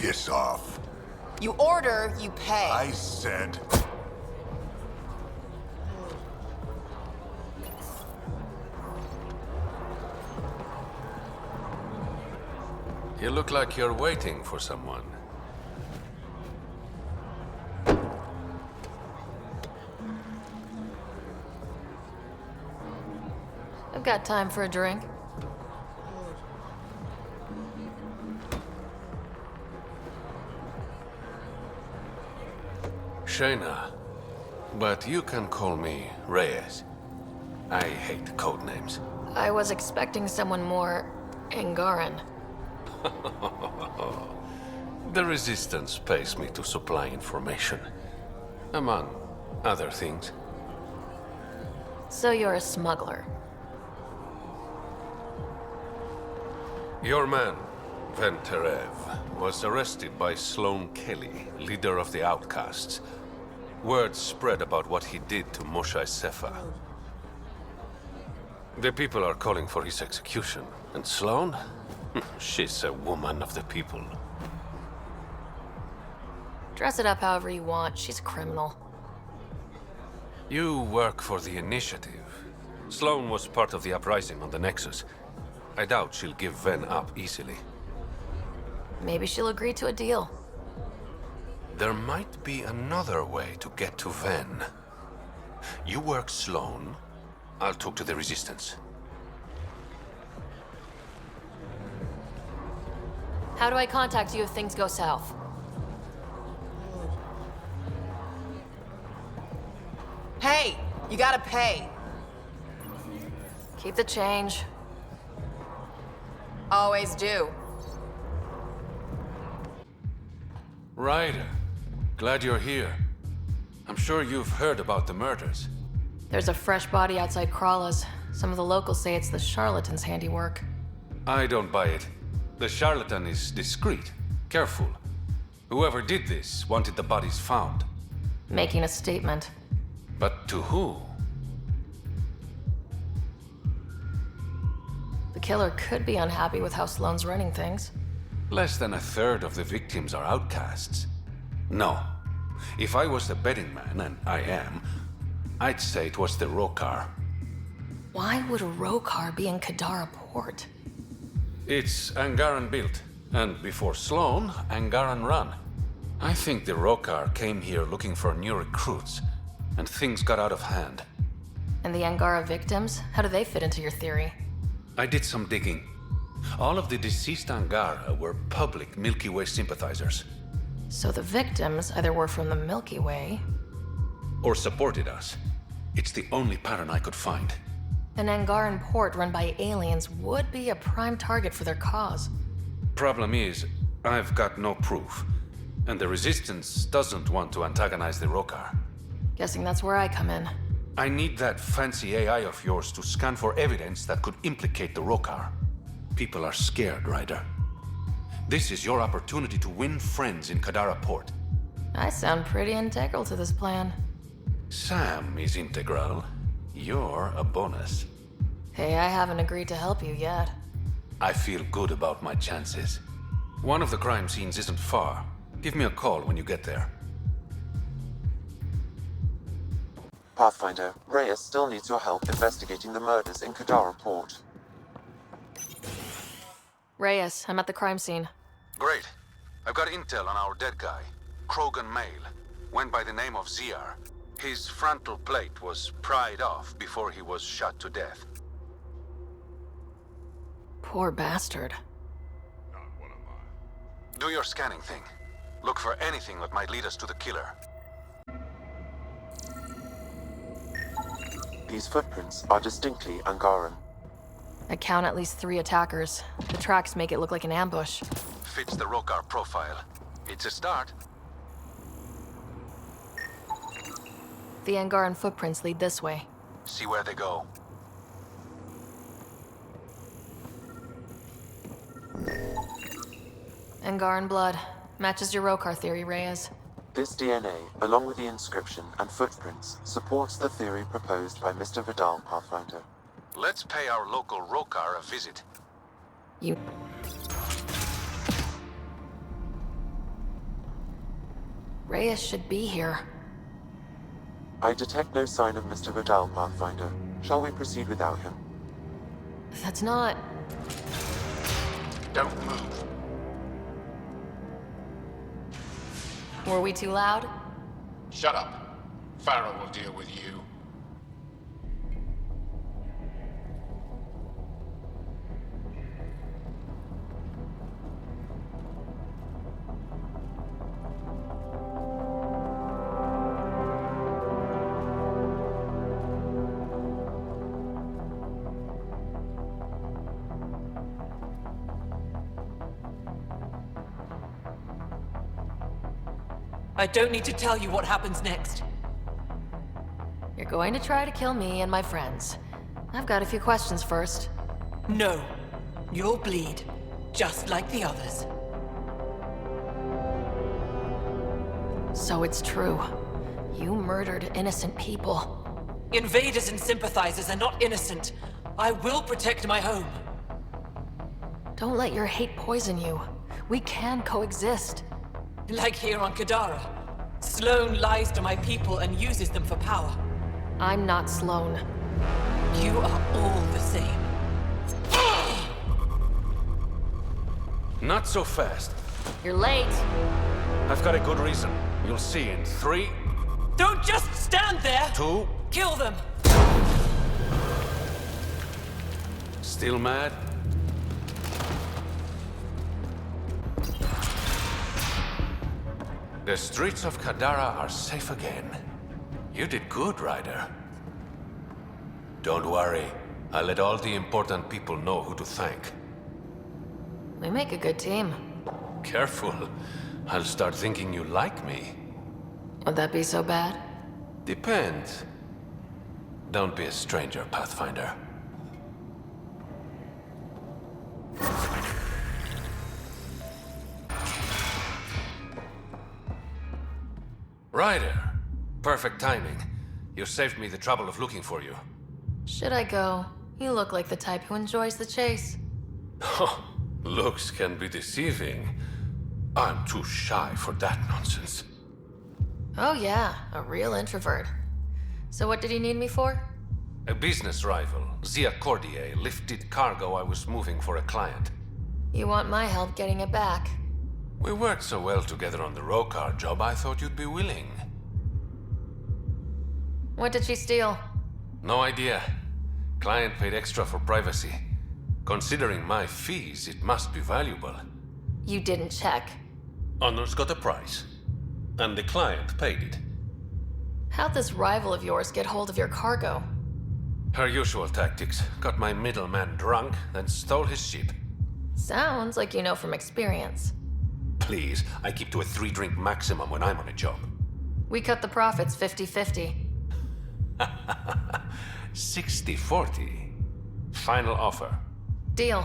Piss off. You order, you pay. I said... You look like you're waiting for someone. I've got time for a drink. Shayna, but you can call me Reyes. I hate code names. I was expecting someone more Angaran. The Resistance pays me to supply information, among other things. So you're a smuggler. Your man, Venterev, was arrested by Sloane Kelly, leader of the Outcasts. Word spread about what he did to Moshe Sefa. The people are calling for his execution. And Sloane? She's a woman of the people. Dress it up however you want. She's a criminal. You work for the Initiative. Sloane was part of the uprising on the Nexus. I doubt she'll give Ven up easily. Maybe she'll agree to a deal. There might be another way to get to Ven. You work Sloane, I'll talk to the Resistance. How do I contact you if things go south? Hey, you gotta pay. Keep the change. Always do. Ryder, glad you're here. I'm sure you've heard about the murders. There's a fresh body outside Krala's. Some of the locals say it's the charlatan's handiwork. I don't buy it. The charlatan is discreet, careful. Whoever did this wanted the bodies found. Making a statement. But to who? The killer could be unhappy with how Sloane's running things. Less than a third of the victims are outcasts. No. If I was the betting man, and I am, I'd say it was the Rokar. Why would a Rokar be in Kadara port? It's Angaran built, and before Sloane, Angaran run. I think the Rokar came here looking for new recruits, and things got out of hand. And the Angara victims? How do they fit into your theory? I did some digging. All of the deceased Angara were public Milky Way sympathizers. So the victims either were from the Milky Way... Or supported us. It's the only pattern I could find. An Angaran port run by aliens would be a prime target for their cause. Problem is, I've got no proof. And the Resistance doesn't want to antagonize the Rokar. Guessing that's where I come in. I need that fancy AI of yours to scan for evidence that could implicate the Rokar. People are scared, Ryder. This is your opportunity to win friends in Kadara Port. I sound pretty integral to this plan. Sam is integral. You're a bonus. Hey, I haven't agreed to help you yet. I feel good about my chances. One of the crime scenes isn't far. Give me a call when you get there. Pathfinder, Reyes still needs your help investigating the murders in Kadara Port. Reyes, I'm at the crime scene. Great. I've got intel on our dead guy. Krogan male. Went by the name of Ziar. His frontal plate was pried off before he was shot to death. Poor bastard. Do your scanning thing. Look for anything that might lead us to the killer. These footprints are distinctly Angaran. I count at least 3 attackers. The tracks make it look like an ambush. Fits the Rokar profile. It's a start. The Angaran footprints lead this way. See where they go. Angaran blood. Matches your Rokar theory, Reyes. This DNA, along with the inscription and footprints, supports the theory proposed by Mr. Vidal, Pathfinder. Let's pay our local Rokar a visit. You... Reyes should be here. I detect no sign of Mr. Vidal, Pathfinder. Shall we proceed without him? That's not... Don't move. Were we too loud? Shut up. Farrell will deal with you. I don't need to tell you what happens next. You're going to try to kill me and my friends. I've got a few questions first. No. You'll bleed, just like the others. So it's true. You murdered innocent people. Invaders and sympathizers are not innocent. I will protect my home. Don't let your hate poison you. We can coexist. Like here on Kadara. Sloane lies to my people and uses them for power. I'm not Sloane. You are all the same. Not so fast. You're late. I've got a good reason. You'll see in 3, Don't just stand there! 2... Kill them! Still mad? The streets of Kadara are safe again. You did good, Ryder. Don't worry. I'll let all the important people know who to thank. We make a good team. Careful. I'll start thinking you like me. Would that be so bad? Depends. Don't be a stranger, Pathfinder. Ryder, perfect timing. You saved me the trouble of looking for you. Should I go? You look like the type who enjoys the chase. Oh, looks can be deceiving. I'm too shy for that nonsense. Oh yeah, a real introvert. So what did you need me for? A business rival, Zia Cordier, lifted cargo I was moving for a client. You want my help getting it back. We worked so well together on the Rokar job, I thought you'd be willing. What did she steal? No idea. Client paid extra for privacy. Considering my fees, it must be valuable. You didn't check. Honor's got a price. And the client paid it. How'd this rival of yours get hold of your cargo? Her usual tactics. Got my middleman drunk, then stole his ship. Sounds like you know from experience. Please, I keep to a 3-drink maximum when I'm on a job. We cut the profits 50-50. 60-40. Final offer. Deal.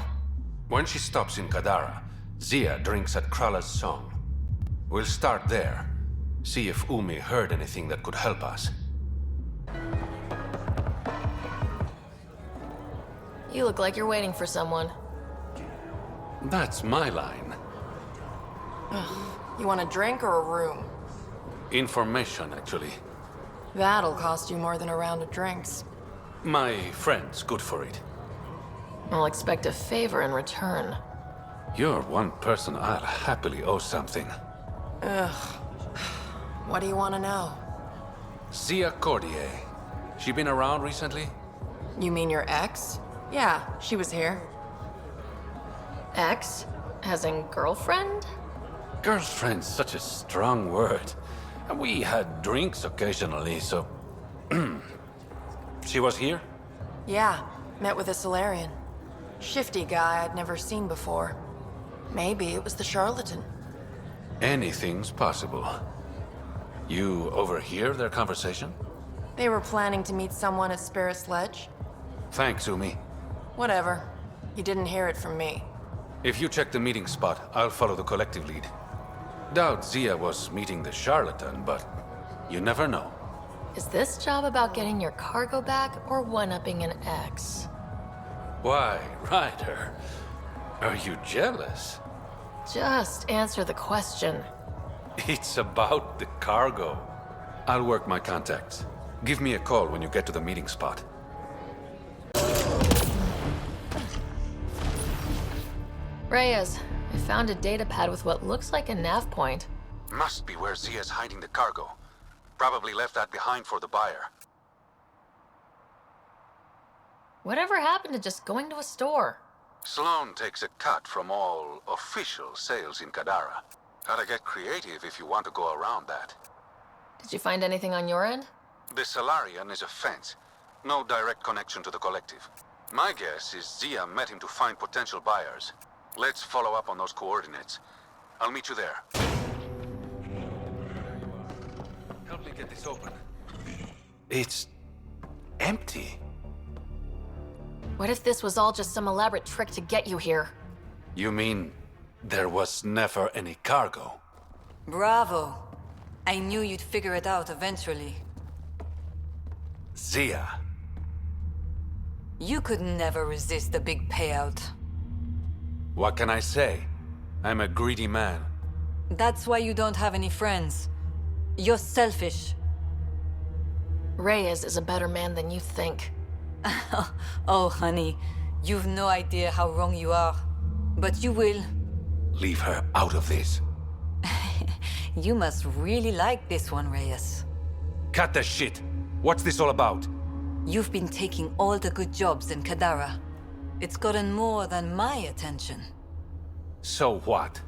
When she stops in Kadara, Zia drinks at Krala's song. We'll start there. See if Umi heard anything that could help us. You look like you're waiting for someone. That's my line. You want a drink or a room? Information, actually. That'll cost you more than a round of drinks. My friend's good for it. I'll expect a favor in return. You're one person I'll happily owe something. What do you want to know? Zia Cordier. She been around recently? You mean your ex? Yeah, she was here. Ex? As in girlfriend? Girlfriend's such a strong word. And we had drinks occasionally, so... She was here? Yeah, met with a Solarian. Shifty guy I'd never seen before. Maybe it was the charlatan. Anything's possible. You overhear their conversation? They were planning to meet someone at Spirit's Ledge. Thanks, Umi. Whatever. You didn't hear it from me. If you check the meeting spot, I'll follow the collective lead. Doubt Zia was meeting the charlatan, but you never know. Is this job about getting your cargo back or one-upping an ex? Why, Ryder? Are you jealous? Just answer the question. It's about the cargo. I'll work my contacts. Give me a call when you get to the meeting spot. Reyes, I found a data pad with what looks like a nav point. Must be where Zia's hiding the cargo. Probably left that behind for the buyer. Whatever happened to just going to a store? Sloan takes a cut from all official sales in Kadara. Gotta get creative if you want to go around that. Did you find anything on your end? The Salarian is a fence. No direct connection to the collective. My guess is Zia met him to find potential buyers. Let's follow up on those coordinates. I'll meet you there. Help me get this open. It's empty. What if this was all just some elaborate trick to get you here? You mean there was never any cargo? Bravo. I knew you'd figure it out eventually. Zia. You could never resist the big payout. What can I say? I'm a greedy man. That's why you don't have any friends. You're selfish. Reyes is a better man than you think. Oh, honey, you've no idea how wrong you are. But you will. Leave her out of this. You must really like this one, Reyes. Cut the shit! What's this all about? You've been taking all the good jobs in Kadara. It's gotten more than my attention. So what?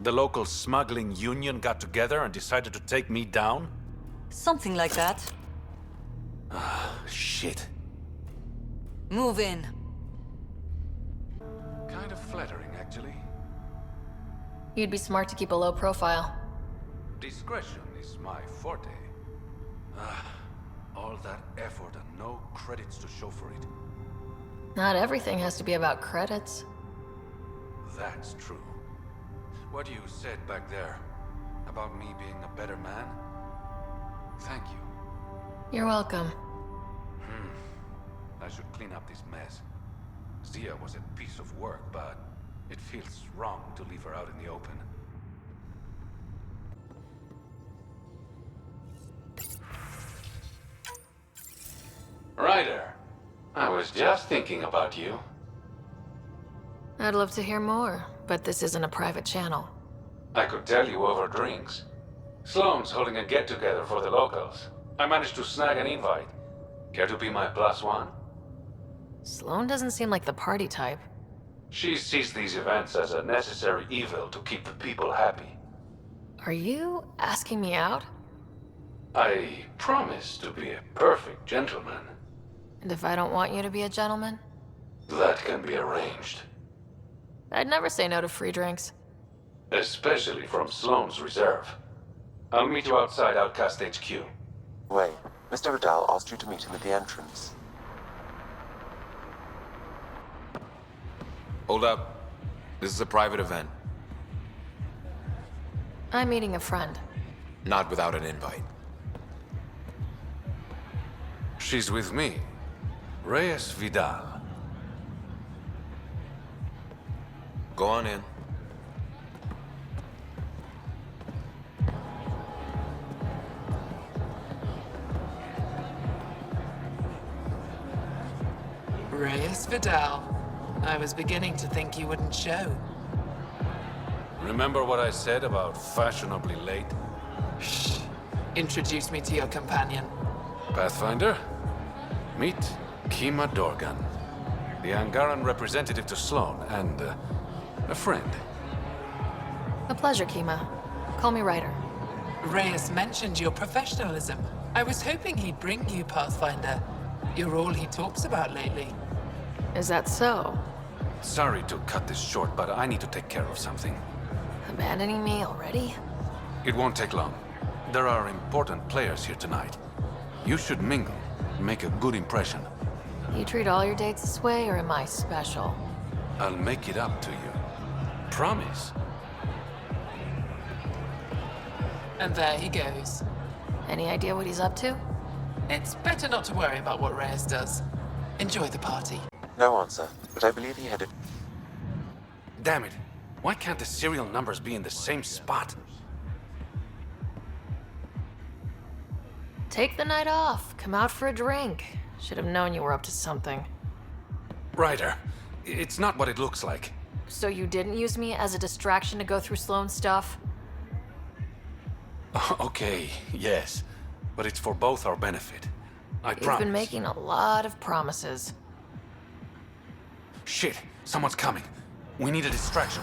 The local smuggling union got together and decided to take me down? Something like that. Shit. Move in. Kind of flattering, actually. You'd be smart to keep a low profile. Discretion is my forte. All that effort and no credits to show for it. Not everything has to be about credits. That's true. What you said back there about me being a better man? Thank you. You're welcome. I should clean up this mess. Zia was a piece of work, but it feels wrong to leave her out in the open. Ryder, I was just thinking about you. I'd love to hear more, but this isn't a private channel. I could tell you over drinks. Sloan's holding a get-together for the locals. I managed to snag an invite. Care to be my +1? Sloan doesn't seem like the party type. She sees these events as a necessary evil to keep the people happy. Are you asking me out? I promise to be a perfect gentleman. And if I don't want you to be a gentleman? That can be arranged. I'd never say no to free drinks. Especially from Sloan's reserve. I'll meet you outside Outcast HQ. Wait, Mr. Vidal asked you to meet him at the entrance. Hold up. This is a private event. I'm meeting a friend. Not without an invite. She's with me. Reyes Vidal. Go on in. Reyes Vidal. I was beginning to think you wouldn't show. Remember what I said about fashionably late? Shh. Introduce me to your companion. Pathfinder? Meet Kima Dorgan, the Angaran representative to Sloan, and a friend. A pleasure, Kima. Call me Ryder. Reyes mentioned your professionalism. I was hoping he'd bring you, Pathfinder. You're all he talks about lately. Is that so? Sorry to cut this short, but I need to take care of something. Abandoning me already? It won't take long. There are important players here tonight. You should mingle, make a good impression. You treat all your dates this way, or am I special? I'll make it up to you. Promise. And there he goes. Any idea what he's up to? It's better not to worry about what Reyes does. Enjoy the party. No answer, but I believe he headed... Damn it. Why can't the serial numbers be in the same spot? Take the night off. Come out for a drink. Should have known you were up to something. Ryder, it's not what it looks like. So you didn't use me as a distraction to go through Sloane's stuff? Okay, yes. But it's for both our benefit. I promise. You've been making a lot of promises. Shit, someone's coming. We need a distraction.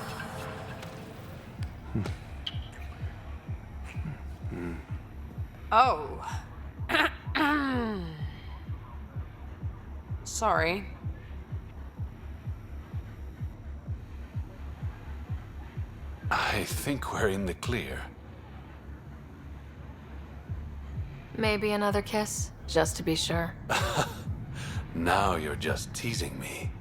Oh. Sorry. I think we're in the clear. Maybe another kiss, just to be sure. Now you're just teasing me.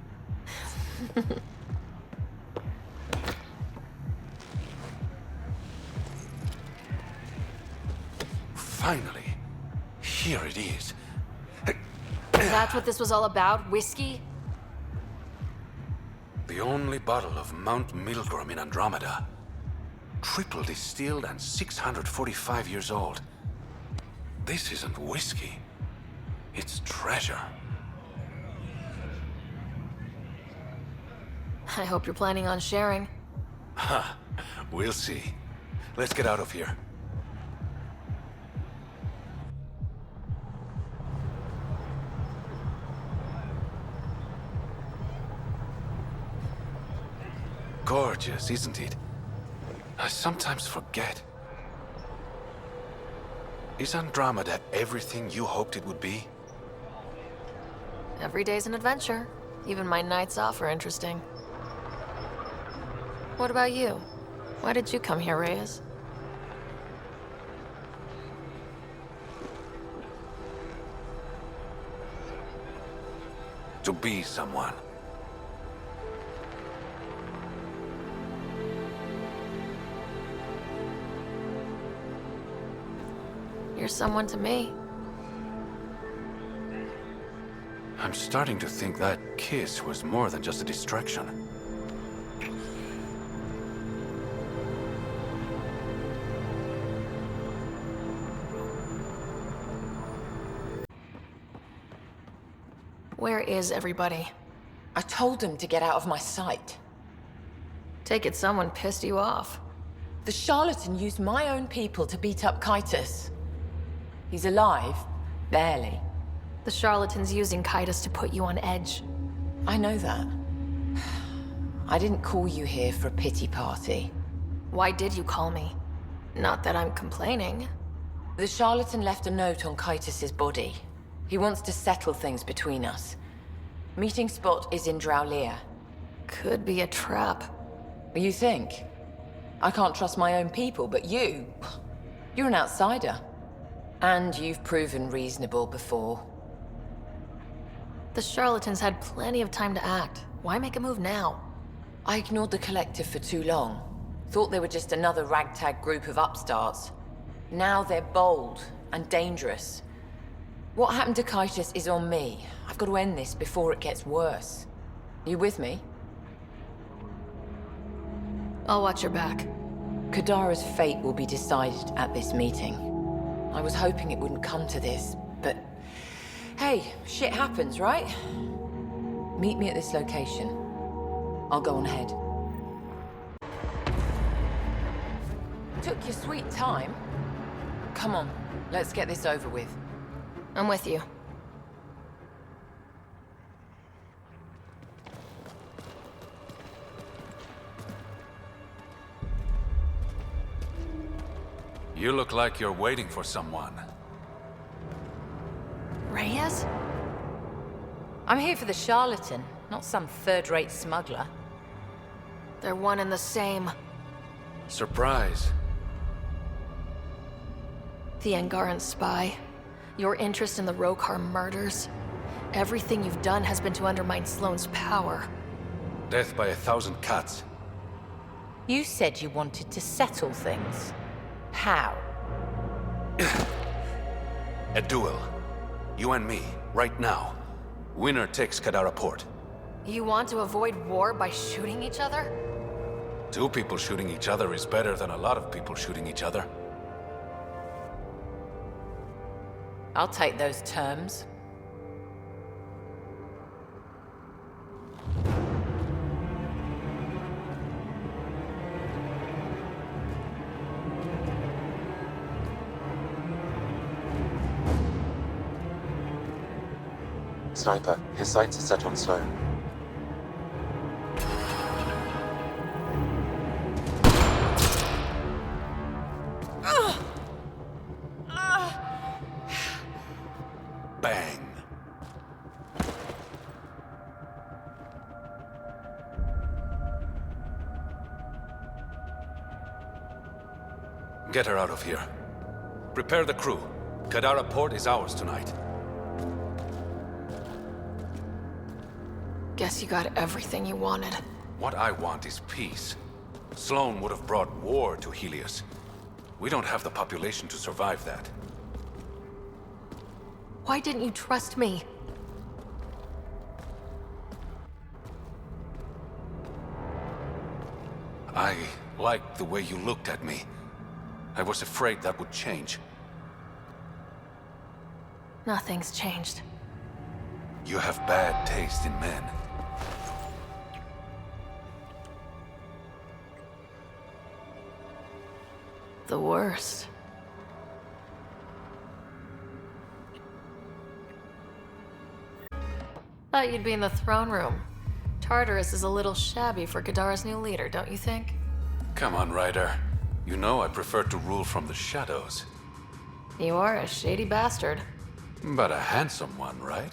Finally, here it is. That's what this was all about? Whiskey? The only bottle of Mount Milgram in Andromeda. Triple distilled and 645 years old. This isn't whiskey. It's treasure. I hope you're planning on sharing. Ha, we'll see. Let's get out of here. Gorgeous, isn't it? I sometimes forget. Is Andromeda everything you hoped it would be? Every day's an adventure. Even my nights off are interesting. What about you? Why did you come here, Reyes? To be someone. You're someone to me. I'm starting to think that kiss was more than just a distraction. Where is everybody? I told them to get out of my sight. Take it someone pissed you off. The charlatan used my own people to beat up Kytus. He's alive, barely. The charlatan's using Kytus to put you on edge. I know that. I didn't call you here for a pity party. Why did you call me? Not that I'm complaining. The charlatan left a note on Kytus's body. He wants to settle things between us. Meeting spot is in Drowlear. Could be a trap. You think? I can't trust my own people, but you're an outsider. And you've proven reasonable before. The charlatans had plenty of time to act. Why make a move now? I ignored the collective for too long. Thought they were just another ragtag group of upstarts. Now they're bold and dangerous. What happened to Kytus is on me. I've got to end this before it gets worse. You with me? I'll watch your back. Kadara's fate will be decided at this meeting. I was hoping it wouldn't come to this, but hey, shit happens, right? Meet me at this location. I'll go on ahead. Took your sweet time. Come on, let's get this over with. I'm with you. You look like you're waiting for someone. Reyes? I'm here for the charlatan, not some third-rate smuggler. They're one and the same. Surprise. The Angaran spy. Your interest in the Rokar murders. Everything you've done has been to undermine Sloane's power. Death by 1,000 cuts. You said you wanted to settle things. How? A duel. You and me, right now. Winner takes Kadara port. You want to avoid war by shooting each other? 2 people shooting each other is better than a lot of people shooting each other. I'll take those terms. Sniper, his sights are set on Sloan. Bang. Get her out of here. Prepare the crew. Kadara port is ours tonight. Guess you got everything you wanted. What I want is peace. Sloan would have brought war to Helios. We don't have the population to survive that. Why didn't you trust me? I liked the way you looked at me. I was afraid that would change. Nothing's changed. You have bad taste in men. The worst. Thought you'd be in the throne room. Tartarus is a little shabby for Kadara's new leader, don't you think? Come on, Ryder. You know I prefer to rule from the shadows. You are a shady bastard. But a handsome one, right?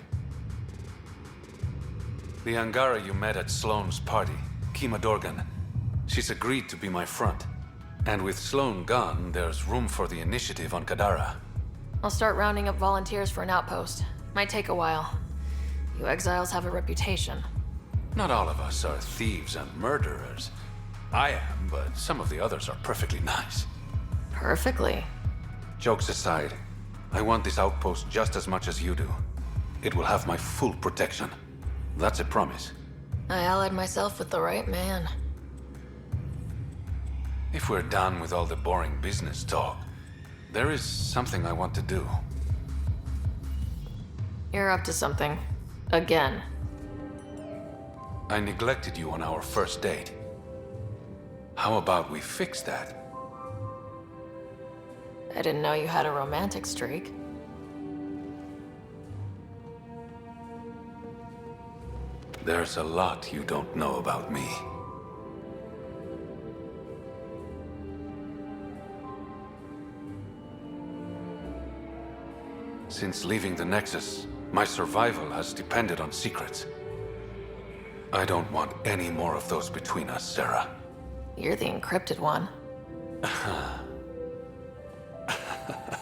The Angara you met at Sloane's party, Kima Dorgan, she's agreed to be my front. And with Sloane gone, there's room for the initiative on Kadara. I'll start rounding up volunteers for an outpost. Might take a while. You exiles have a reputation. Not all of us are thieves and murderers. I am, but some of the others are perfectly nice. Perfectly. Jokes aside, I want this outpost just as much as you do. It will have my full protection. That's a promise. I allied myself with the right man. If we're done with all the boring business talk, there is something I want to do. You're up to something. Again. I neglected you on our first date. How about we fix that? I didn't know you had a romantic streak. There's a lot you don't know about me. Since leaving the Nexus, my survival has depended on secrets. I don't want any more of those between us, Sara. You're the encrypted one.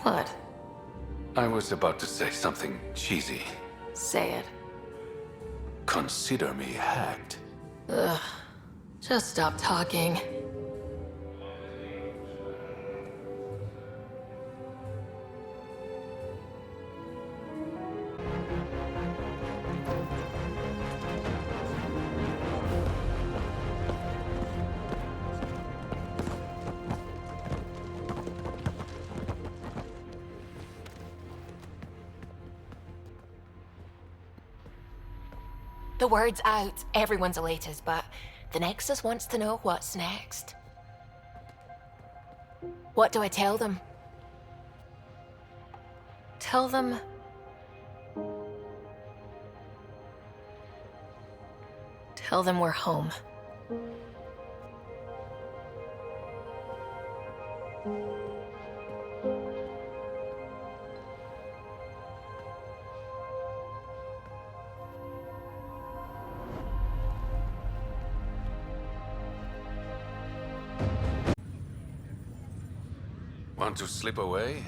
What? I was about to say something cheesy. Say it. Consider me hacked. Ugh. Just stop talking. The word's out. Everyone's elated, but the Nexus wants to know what's next. What do I tell them? Tell them... Tell them we're home. Want to slip away?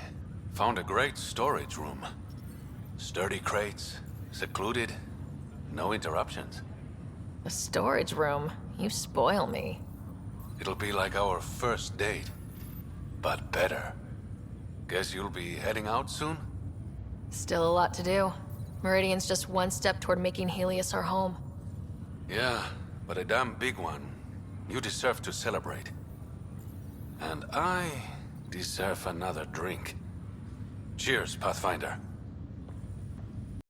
Found a great storage room. Sturdy crates, secluded, no interruptions. A storage room? You spoil me. It'll be like our first date, but better. Guess you'll be heading out soon? Still a lot to do. Meridian's just one step toward making Helios our home. Yeah, but a damn big one. You deserve to celebrate. And I deserve another drink. Cheers, Pathfinder.